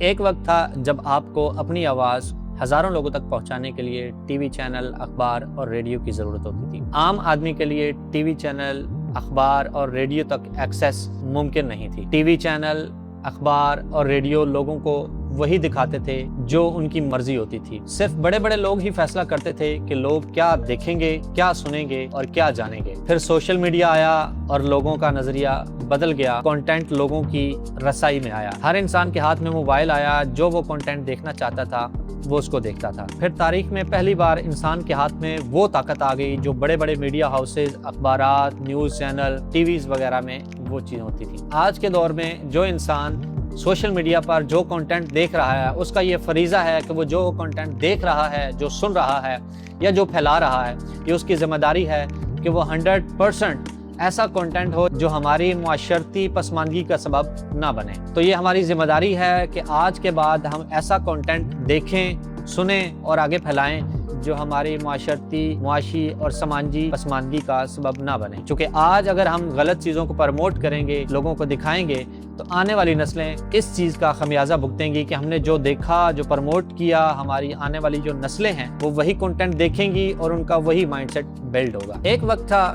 एक वक्त था जब आपको अपनी आवाज़ हज़ारों लोगों तक पहुंचाने के लिए टीवी चैनल, अखबार और रेडियो की ज़रूरत होती थी। आम आदमी के लिए टीवी चैनल, अखबार और रेडियो तक एक्सेस मुमकिन नहीं थी। टीवी चैनल, अखबार और रेडियो लोगों को वही दिखाते थे जो उनकी मर्जी होती थी। सिर्फ बड़े बड़े लोग ही फैसला करते थे कि लोग क्या देखेंगे, क्या सुनेंगे और क्या जानेंगे। फिर सोशल मीडिया आया और लोगों का नजरिया बदल गया। कंटेंट लोगों की रसाई में आया। हर इंसान के हाथ में मोबाइल आया। जो वो कंटेंट देखना चाहता था वो उसको देखता था। फिर तारीख में पहली बार इंसान के हाथ में वो ताकत आ गई जो बड़े बड़े मीडिया हाउसेज, अखबारात, न्यूज़ चैनल, टीवीज वगैरह में वो चीज़ होती थी। आज के दौर में जो इंसान सोशल मीडिया पर जो कंटेंट देख रहा है उसका ये फरीज़ा है कि वो जो कंटेंट देख रहा है, जो सुन रहा है या जो फैला रहा है, ये उसकी जिम्मेदारी है कि वो 100% ऐसा कंटेंट हो जो हमारी माशरती पसमानदगी का सबब ना बने। तो ये हमारी जिम्मेदारी है कि आज के बाद हम ऐसा कंटेंट देखें, सुने और आगे फैलाएं जो हमारी माशरती, मुआशी और समाजी पसमानदगी का सबब ना बने। चूँकि आज अगर हम गलत चीज़ों को प्रमोट करेंगे, लोगों को दिखाएंगे, तो आने वाली नस्लें इस चीज़ का खमियाजा भुगतेंगी कि हमने जो देखा, जो प्रमोट किया, हमारी आने वाली जो नस्लें हैं वो वही कंटेंट देखेंगी और उनका वही माइंडसेट बिल्ड होगा। एक वक्त था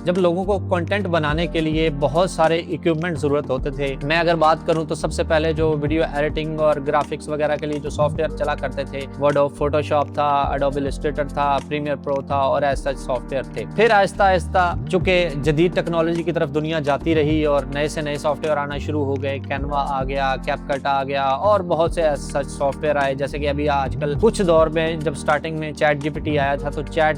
जब लोगों को कंटेंट बनाने के लिए बहुत सारे इक्विपमेंट ज़रूरत होते थे। मैं अगर बात करूं तो सबसे पहले जो वीडियो एडिटिंग और ग्राफिक्स वगैरह के लिए जो सॉफ्टवेयर चला करते थे वो एडोब फोटोशॉप था, एडोब इलस्ट्रेटर था, प्रीमियर प्रो था और ऐसा सॉफ्टवेयर थे। फिर आहिस्ता आहिस्ता चूँकि जदीद टेक्नोलॉजी की तरफ दुनिया जाती रही और नए से नए सॉफ्टवेयर आना शुरू हो गए। कैनवा आ गया, कैपकट आ गया और बहुत से ऐसे सॉफ्टवेयर आए। जैसे कि अभी आजकल कुछ दौर में जब स्टार्टिंग में चैट जीपीटी आया था तो चैट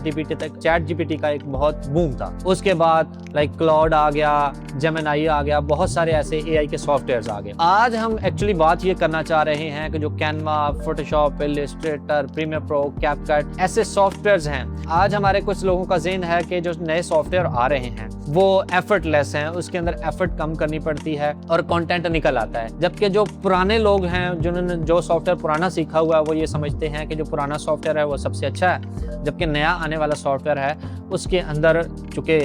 जीपीटी का एक बहुत बूम था। उसके बाद क्लाउड आ गया, जेमिनी आ गया, बहुत सारे ऐसे एआई के सॉफ्टवेयर्स आ गए। आज हम एक्चुअली बात ये करना चाह रहे हैं कि जो Canva, Photoshop, Illustrator, Premiere Pro, CapCut ऐसे सॉफ्टवेयर्स हैं। आज हमारे कुछ लोगों का ज़हन है कि जो नए सॉफ्टवेयर आ रहे हैं वो एफर्टलेस हैं, उसके अंदर एफर्ट कम करनी पड़ती है और कंटेंट निकल आता है। जबकि जो पुराने लोग हैं जिन्होंने जो सॉफ्टवेयर पुराना सीखा हुआ है वो ये समझते हैं कि जो पुराना सॉफ्टवेयर है वो सबसे अच्छा है, जबकि नया आने वाला सॉफ्टवेयर है उसके अंदर चूँकि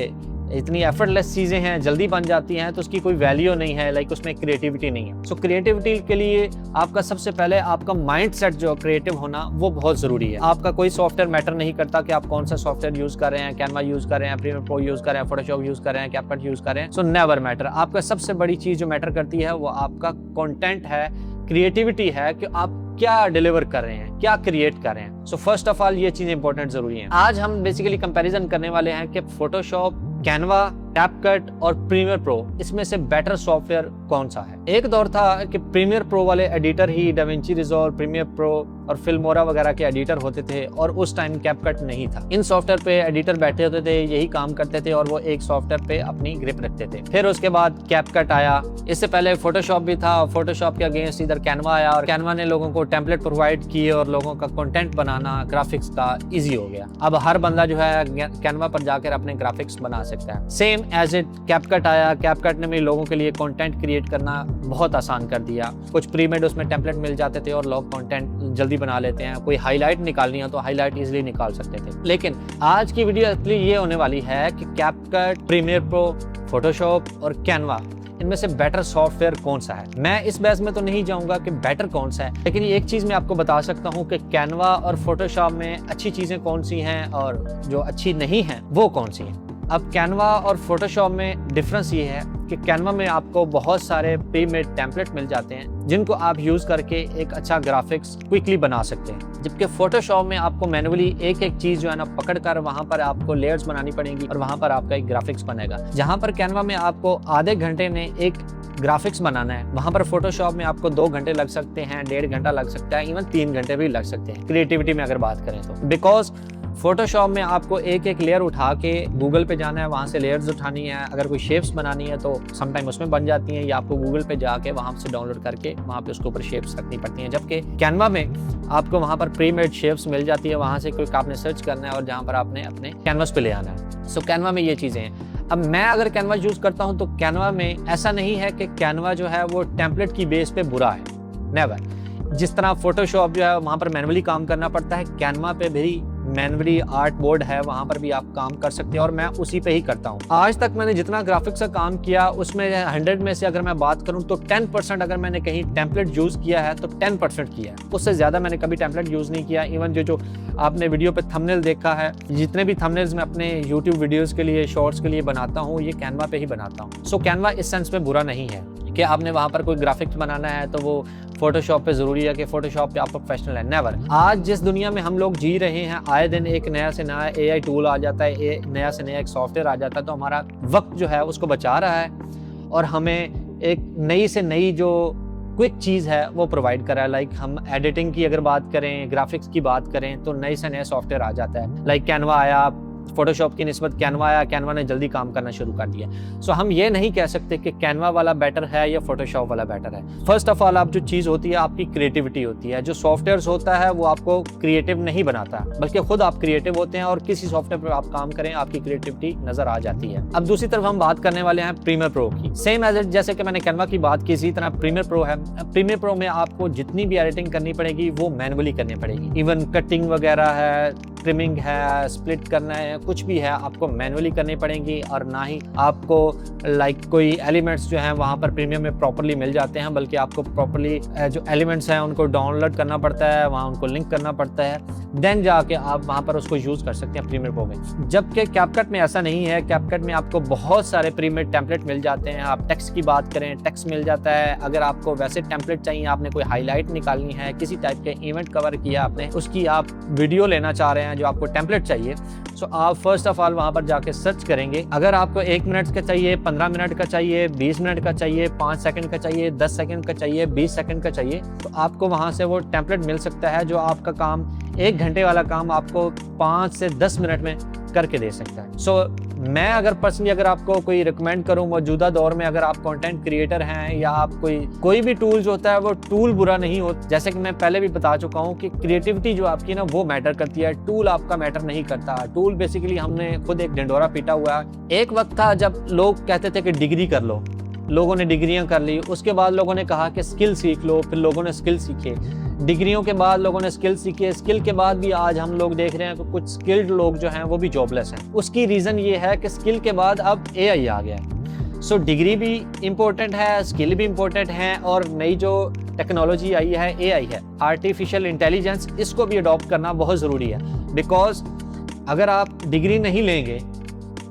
इतनी एफर्टलेस चीज़ें हैं, जल्दी बन जाती हैं, तो उसकी कोई वैल्यू नहीं है। उसमें क्रिएटिविटी नहीं है। सो क्रिएटिविटी के लिए आपका सबसे पहले आपका माइंडसेट जो क्रिएटिव होना वो बहुत ज़रूरी है। आपका कोई सॉफ्टवेयर मैटर नहीं करता कि आप कौन सा सॉफ्टवेयर यूज़ कर रहे हैं, कैनवा यूज़ कर रहे हैं, प्रीमियर प्रो यूज़ कर रहे हैं, फोटोशॉप यूज़ कर रहे हैं, कैपकट यूज़ कर रहे हैं। So never matter. आपका सबसे बड़ी चीज़ जो मैटर करती है वो आपका कंटेंट है, क्रिएटिविटी है कि आप क्या डिलीवर कर रहे हैं, क्या क्रिएट कर रहे हैं। सो फर्स्ट ऑफ ऑल ये चीज़ें इंपॉर्टेंट ज़रूरी हैं। आज हम बेसिकली कंपैरिजन करने वाले हैं कि फोटोशॉप, कैनवा, कैपकट और प्रीमियर प्रो इसमें से बेटर सॉफ्टवेयर कौन सा है। एक दौर था कि प्रीमियर प्रो वाले एडिटर ही डाविंची रिजॉल्व, प्रीमियर प्रो और फिल्मोरा वगैरह के एडिटर होते थे और उस टाइम कैपकट नहीं था। इन सॉफ्टवेयर पे एडिटर बैठे होते थे, यही काम करते थे और वो एक सॉफ्टवेयर पे अपनी ग्रिप रखते थे। फिर उसके बाद कैपकट आया। इससे पहले फोटोशॉप भी था। फोटोशॉप के अगेंस्ट इधर कैनवा आया और कैनवा ने लोगों को टेम्पलेट प्रोवाइड किए और लोगों का कंटेंट बनाना, ग्राफिक्स का ईजी हो गया। अब हर बंदा जो है कैनवा पर जाकर अपने ग्राफिक्स बना सकता है। सेम एज इट कैपकट आया। कैपकट ने भी लोगों के लिए कंटेंट क्रिएट करना बहुत आसान कर दिया। कुछ प्रीमेड उसमें टेम्पलेट मिल जाते थे और लोग कंटेंट जल्दी बना लेते हैं। कोई हाईलाइट निकालनी है तो हाईलाइट इजीली निकाल सकते थे। लेकिन आज की वीडियो एक्चुअली ये होने वाली है कि कैपकट, प्रीमियर प्रो, फोटोशॉप और कैनवा इनमें से बेटर सॉफ्टवेयर कौन सा है। मैं इस बहस में तो नहीं जाऊंगा कि बेटर कौन सा है, लेकिन एक चीज़ मैं आपको बता सकता हूं कि कैनवा और फोटोशॉप में अच्छी चीज़ें कौन सी हैं और जो अच्छी नहीं हैं वो कौन सी हैं। अब कैनवा और फोटोशॉप में डिफरेंस ये है कि कैनवा में आपको बहुत सारे प्रीमेड टेम्पलेट मिल जाते हैं जिनको आप यूज़ करके एक अच्छा ग्राफिक्स क्विकली बना सकते हैं। जबकि फोटोशॉप में आपको मैनुअली एक एक चीज़ जो है ना पकड़ कर वहाँ पर आपको लेयर्स बनानी पड़ेंगी और वहाँ पर आपका एक ग्राफिक्स बनेगा। जहाँ पर कैनवा में आपको आधे घंटे में एक ग्राफिक्स बनाना है, वहाँ पर फोटोशॉप में आपको 2 घंटे लग सकते हैं, 1.5 घंटा लग सकता है, इवन 3 घंटे भी लग सकते हैं क्रिएटिविटी में अगर बात करें तो। बिकॉज फोटोशॉप में आपको एक एक लेयर उठा के गूगल पे जाना है, वहाँ से लेयर्स उठानी है। अगर कोई शेप्स बनानी है तो समटाइम उसमें बन जाती हैं या आपको गूगल पे जाके वहाँ से डाउनलोड करके वहाँ पे उसके ऊपर शेप्स रखनी पड़ती हैं। जबकि कैनवा में आपको वहाँ पर प्रीमेड शेप्स मिल जाती है, वहाँ से कोई आपने सर्च करना है और जहाँ पर आपने अपने कैनवास पे ले आना है। सो कैनवा में ये चीज़ें हैं। अब मैं अगर कैनवा यूज़ करता हूँ तो कैनवा में ऐसा नहीं है कि कैनवा जो है वो टेम्पलेट की बेस पे बुरा है, नेवर। जिस तरह फोटोशॉप जो है वहाँ पर मैनुअली काम करना पड़ता है, कैनवा पे भी मैनुअली आर्ट बोर्ड है वहाँ पर भी आप काम कर सकते हैं और मैं उसी पे ही करता हूँ। आज तक मैंने जितना ग्राफिक्स का काम किया उसमें 100 में से अगर मैं बात करूँ तो 10% अगर मैंने कहीं टेम्पलेट यूज़ किया है तो 10% किया है, उससे ज़्यादा मैंने कभी टेम्पलेट यूज़ नहीं किया। इवन जो आपने वीडियो पे थंबनेल देखा है, जितने भी थंबनेल्स मैं अपने यूट्यूब वीडियोज़ के लिए, शॉर्ट्स के लिए बनाता हूँ, ये कैनवा पे ही बनाता हूँ। सो कैनवा इस सेंस में बुरा नहीं है कि आपने वहाँ पर कोई ग्राफिक्स बनाना है तो वो फोटोशॉप पे ज़रूरी है कि फोटोशॉप पे आप प्रोफेशनल है, नेवर। आज जिस दुनिया में हम लोग जी रहे हैं, आए दिन एक नया से नया AI टूल आ जाता है, नया से नया एक सॉफ्टवेयर आ जाता है, तो हमारा वक्त जो है उसको बचा रहा है और हमें एक नई से नई जो क्विक चीज़ है वो प्रोवाइड कर रहा है। लाइक हम एडिटिंग की अगर बात करें, ग्राफिक्स की बात करें तो नए से नए सॉफ्टवेयर आ जाता है। लाइक कैनवा आया, फोटोशॉप की निस्बत कैनवा आया, कैनवा ने जल्दी काम करना शुरू कर दिया। सो हम ये नहीं कह सकते कि कैनवा वाला बेटर है या फोटोशॉप वाला बेटर है। फर्स्ट ऑफ ऑल आप जो चीज़ होती है आपकी क्रिएटिविटी होती है। जो सॉफ्टवेयर होता है वो आपको क्रिएटिव नहीं बनाता, बल्कि खुद आप क्रिएटिव होते हैं और किसी सॉफ्टवेयर पर आप काम करें आपकी क्रिएटिविटी नजर आ जाती है। अब दूसरी तरफ हम बात करने वाले हैं प्रीमियर प्रो की। सेम एज जैसे कि मैंने कैनवा की बात की, इसी तरह प्रीमियर प्रो है। प्रीमियर प्रो में आपको जितनी भी एडिटिंग करनी पड़ेगी वो मैनुअली करनी पड़ेगी। इवन कटिंग वगैरह है, ट्रिमिंग है, स्प्लिट करना है, कुछ भी है आपको मैनुअली करनी पड़ेंगी। और ना ही आपको कोई एलिमेंट्स जो हैं वहाँ पर प्रीमियम में प्रॉपर्ली मिल जाते हैं, बल्कि आपको प्रॉपर्ली जो एलिमेंट्स हैं उनको डाउनलोड करना पड़ता है, वहाँ उनको लिंक करना पड़ता है, देन जाके आप वहाँ पर उसको यूज़ कर सकते हैं प्रीमियर प्रो में। जबकि कैपकट में ऐसा नहीं है। कैपकट में आपको बहुत सारे प्रीमियर टेम्पलेट मिल जाते हैं। आप टेक्स्ट की बात करें, टेक्स्ट मिल जाता है। अगर आपको वैसे टेम्पलेट चाहिए, आपने कोई हाईलाइट निकालनी है, किसी टाइप के इवेंट कवर किया आपने, उसकी आप वीडियो लेना चाह रहे हैं जो आपको टेम्पलेट चाहिए, सो आप फर्स्ट ऑफ ऑल वहाँ पर जाके सर्च करेंगे। अगर आपको 1 मिनट का चाहिए, 15 मिनट का चाहिए, 20 मिनट का चाहिए, 5 सेकंड का चाहिए, 10 सेकंड का चाहिए, 20 सेकंड का चाहिए, तो आपको वहाँ से वो टेम्पलेट मिल सकता है जो आपका काम 1 घंटे वाला काम आपको 5 से 10 मिनट में करके दे सकता है। सो मैं अगर पर्सनली अगर आपको कोई रिकमेंड करूं, मौजूदा दौर में अगर आप कंटेंट क्रिएटर हैं या आप कोई भी टूल्स होता है वो टूल बुरा नहीं होता। जैसे कि मैं पहले भी बता चुका हूं कि क्रिएटिविटी जो आपकी ना वो मैटर करती है, टूल आपका मैटर नहीं करता। टूल बेसिकली हमने खुद एक ढिंढोरा पीटा हुआ है। एक वक्त था जब लोग कहते थे कि डिग्री कर लो, लोगों ने डिग्रियां कर ली, उसके बाद लोगों ने कहा कि स्किल सीख लो, फिर लोगों ने स्किल सीखे, डिग्रियों के बाद लोगों ने स्किल सीखे, स्किल के बाद भी आज हम लोग देख रहे हैं कि कुछ स्किल्ड लोग जो हैं वो भी जॉबलेस हैं। उसकी रीज़न ये है कि स्किल के बाद अब AI आ गया है। सो डिग्री भी इम्पोर्टेंट है, स्किल भी इम्पोर्टेंट है, और नई जो टेक्नोलॉजी आई है AI है, आर्टिफिशियल इंटेलिजेंस, इसको भी अडॉप्ट करना बहुत ज़रूरी है। बिकॉज अगर आप डिग्री नहीं लेंगे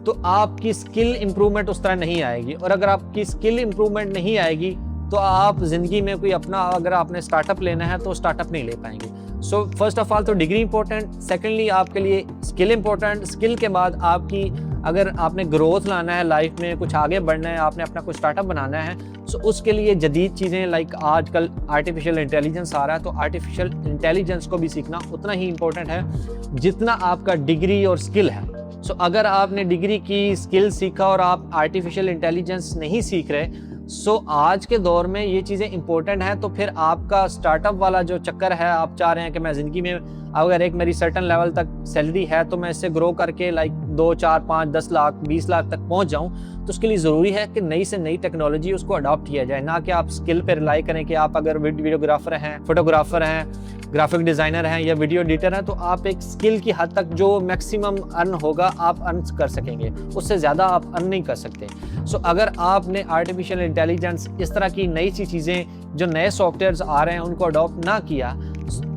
तो आपकी स्किल इम्प्रूवमेंट उस तरह नहीं आएगी, और अगर आपकी स्किल इम्प्रूवमेंट नहीं आएगी तो आप ज़िंदगी में कोई अपना अगर आपने स्टार्टअप लेना है तो स्टार्टअप नहीं ले पाएंगे। सो फर्स्ट ऑफ ऑल तो डिग्री इंपॉर्टेंट, सेकेंडली आपके लिए स्किल इंपॉर्टेंट। स्किल के बाद आपकी अगर आपने ग्रोथ लाना है लाइफ में, कुछ आगे बढ़ना है, आपने अपना कुछ स्टार्टअप बनाना है, सो उसके लिए जदीद चीज़ें लाइक आजकल आर्टिफिशियल इंटेलिजेंस आ रहा है, तो आर्टिफिशियल इंटेलिजेंस को भी सीखना उतना ही इंपॉर्टेंट है जितना आपका डिग्री और स्किल है। सो अगर आपने डिग्री की, स्किल सीखा और आप आर्टिफिशियल इंटेलिजेंस नहीं सीख रहे, सो आज के दौर में ये चीज़ें इंपॉर्टेंट हैं, तो फिर आपका स्टार्टअप वाला जो चक्कर है, आप चाह रहे हैं कि मैं ज़िंदगी में अगर एक मेरी सर्टन लेवल तक सैलरी है तो मैं इससे ग्रो करके 2, 4, 5, 10 लाख, 20 लाख तक पहुंच जाऊं, तो उसके लिए ज़रूरी है कि नई से नई टेक्नोलॉजी उसको अडॉप्ट किया जाए, ना कि आप स्किल पे रिलाई करें कि आप अगर वीडियोग्राफर हैं, फोटोग्राफर हैं, ग्राफिक डिज़ाइनर हैं या वीडियो एडिटर हैं, तो आप एक स्किल की हद तक जो मैक्सिमम अर्न होगा आप अर्न कर सकेंगे, उससे ज़्यादा आप अर्न नहीं कर सकते। सो अगर आपने आर्टिफिशियल इंटेलिजेंस, इस तरह की नई सी चीज़ें जो नए सॉफ्टवेयर्स आ रहे हैं उनको अडॉप्ट ना किया,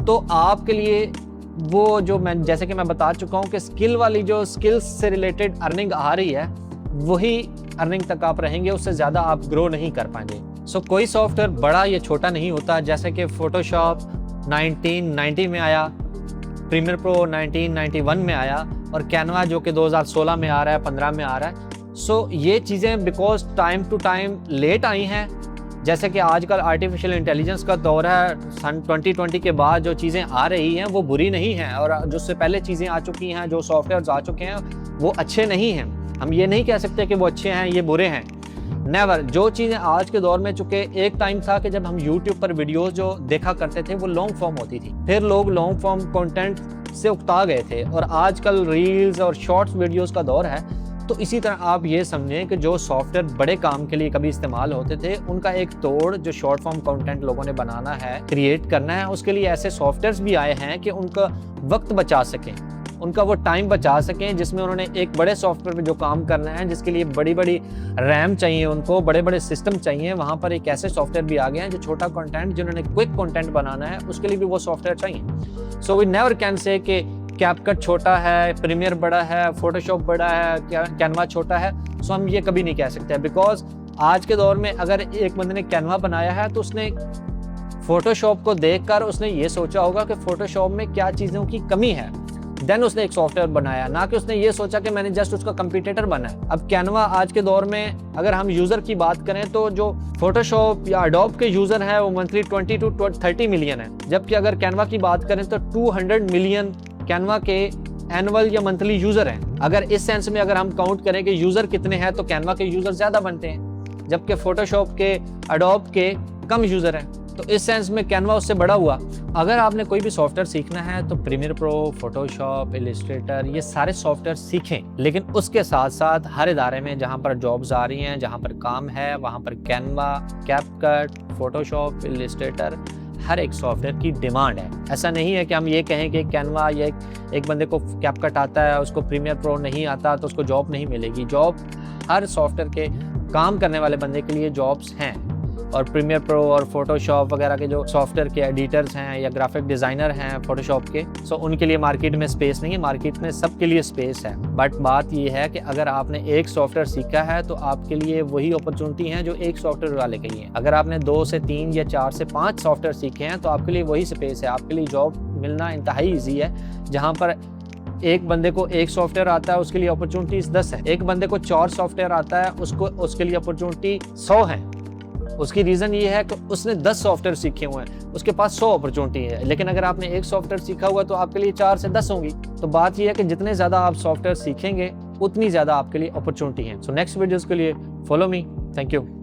तो आपके लिए वो जो मैं जैसे कि मैं बता चुका हूँ कि स्किल वाली जो स्किल्स से रिलेटेड अर्निंग आ रही है वही अर्निंग तक आप रहेंगे, उससे ज़्यादा आप ग्रो नहीं कर पाएंगे। सो कोई सॉफ्टवेयर बड़ा या छोटा नहीं होता। जैसे कि फोटोशॉप 1990 में आया, प्रीमियर प्रो 1991 में आया, और कैनवा जो कि 2016 में आ रहा है, 15 में आ रहा है। सो ये चीज़ें because time to time late आई हैं। जैसे कि आजकल आर्टिफिशियल इंटेलिजेंस का दौर है, सन 2020 के बाद जो चीज़ें आ रही हैं वो बुरी नहीं हैं, और जो उससे पहले चीज़ें आ चुकी हैं, जो सॉफ्टवेयर्स आ चुके हैं वो अच्छे नहीं हैं। हम ये नहीं कह सकते कि वो अच्छे हैं, ये बुरे हैं, नेवर। जो चीज़ें आज के दौर में चुके, एक टाइम था कि जब हम यूट्यूब पर वीडियोस जो देखा करते थे वो लॉन्ग फॉर्म होती थी, फिर लोग लॉन्ग फॉर्म कंटेंट से उकता गए थे, और आजकल रील्स और शॉर्ट्स वीडियोस का दौर है। तो इसी तरह आप ये समझें कि जो सॉफ्टवेयर बड़े काम के लिए कभी इस्तेमाल होते थे, उनका एक तोड़ जो शॉर्ट फॉर्म कंटेंट लोगों ने बनाना है, क्रिएट करना है, उसके लिए ऐसे सॉफ्टवेयर्स भी आए हैं कि उनका वक्त बचा सकें। उनका वो टाइम बचा सकें, जिसमें उन्होंने एक बड़े सॉफ्टवेयर पे जो काम करना है, जिसके लिए बड़ी बड़ी रैम चाहिए, उनको बड़े बड़े सिस्टम चाहिए, वहाँ पर एक ऐसे सॉफ्टवेयर भी आ गए हैं जो छोटा कंटेंट, जिन्होंने क्विक कंटेंट बनाना है, उसके लिए भी वो सॉफ्टवेयर चाहिए। So we never can say कि कैपकट छोटा है, प्रीमियर बड़ा है, फोटोशॉप बड़ा है, कैनवा छोटा है। सो हम ये कभी नहीं कह सकते, बिकॉज आज के दौर में अगर एक बंदे ने कैनवा बनाया है तो उसने फोटोशॉप को देखकर उसने ये सोचा होगा कि फोटोशॉप में क्या चीज़ों की कमी है, देन उसने एक सॉफ्टवेयर बनाया, ना कि उसने ये सोचा कि मैंने जस्ट उसका कंपटीटर बना है। अब कैनवा आज के दौर में अगर हम यूज़र की बात करें तो जो फोटोशॉप या अडोब के यूज़र हैं वो मंथली 20 to 30 मिलियन है, जबकि अगर कैनवा की बात करें तो 200 मिलियन कैनवा के एनुअल या मंथली यूज़र हैं। अगर इस सेंस में अगर हम काउंट करें कि यूज़र कितने हैं तो कैनवा के यूज़र ज़्यादा बनते हैं, जबकि फोटोशॉप के, अडोब के कम यूज़र हैं। तो इस सेंस में कैनवा उससे बड़ा हुआ। अगर आपने कोई भी सॉफ्टवेयर सीखना है तो प्रीमियर प्रो, फोटोशॉप, इलस्ट्रेटर, ये सारे सॉफ्टवेयर सीखें, लेकिन उसके साथ साथ हर इदारे में जहाँ पर जॉब्स आ रही हैं, जहाँ पर काम है, वहाँ पर कैनवा, कैपकट, फोटोशॉप, इलस्ट्रेटर, हर एक सॉफ्टवेयर की डिमांड है। ऐसा नहीं है कि हम ये कहें कि कैनवा या एक बंदे को कैपकट आता है, उसको प्रीमियर प्रो नहीं आता तो उसको जॉब नहीं मिलेगी। जॉब हर सॉफ्टवेयर के काम करने वाले बंदे के लिए जॉब्स हैं, और प्रीमियर प्रो और फोटोशॉप वगैरह के जो सॉफ्टवेयर के एडिटर्स हैं या ग्राफिक डिज़ाइनर हैं फोटोशॉप के, सो उनके लिए मार्केट में स्पेस नहीं है। मार्केट में सबके लिए स्पेस है, बट बात ये है कि अगर आपने एक सॉफ्टवेयर सीखा है तो आपके लिए वही अपॉर्चुनिटी है जो एक सॉफ्टवेयर वाले के लिए। अगर आपने 2 से 3 या 4 से 5 सॉफ्टवेयर सीखे हैं तो आपके लिए वही स्पेस है। आपके लिए जॉब मिलना इंतहाई ईजी है। जहाँ पर एक बंदे को एक सॉफ्टवेयर आता है उसके लिए अपॉर्चुनिटीज 10 है, एक बंदे को 4 सॉफ्टवेयर आता है उसके लिए अपॉर्चुनिटी 100 है। उसकी रीज़न ये है कि उसने 10 सॉफ्टवेयर सीखे हुए हैं, उसके पास 100 अपॉर्चुनिटी है। लेकिन अगर आपने एक सॉफ्टवेयर सीखा हुआ तो आपके लिए 4 से 10 होंगी। तो बात ये है कि जितने ज़्यादा आप सॉफ्टवेयर सीखेंगे उतनी ज़्यादा आपके लिए अपॉर्चुनिटी है। सो नेक्स्ट वीडियोज़ के लिए फॉलो मी। Thank you.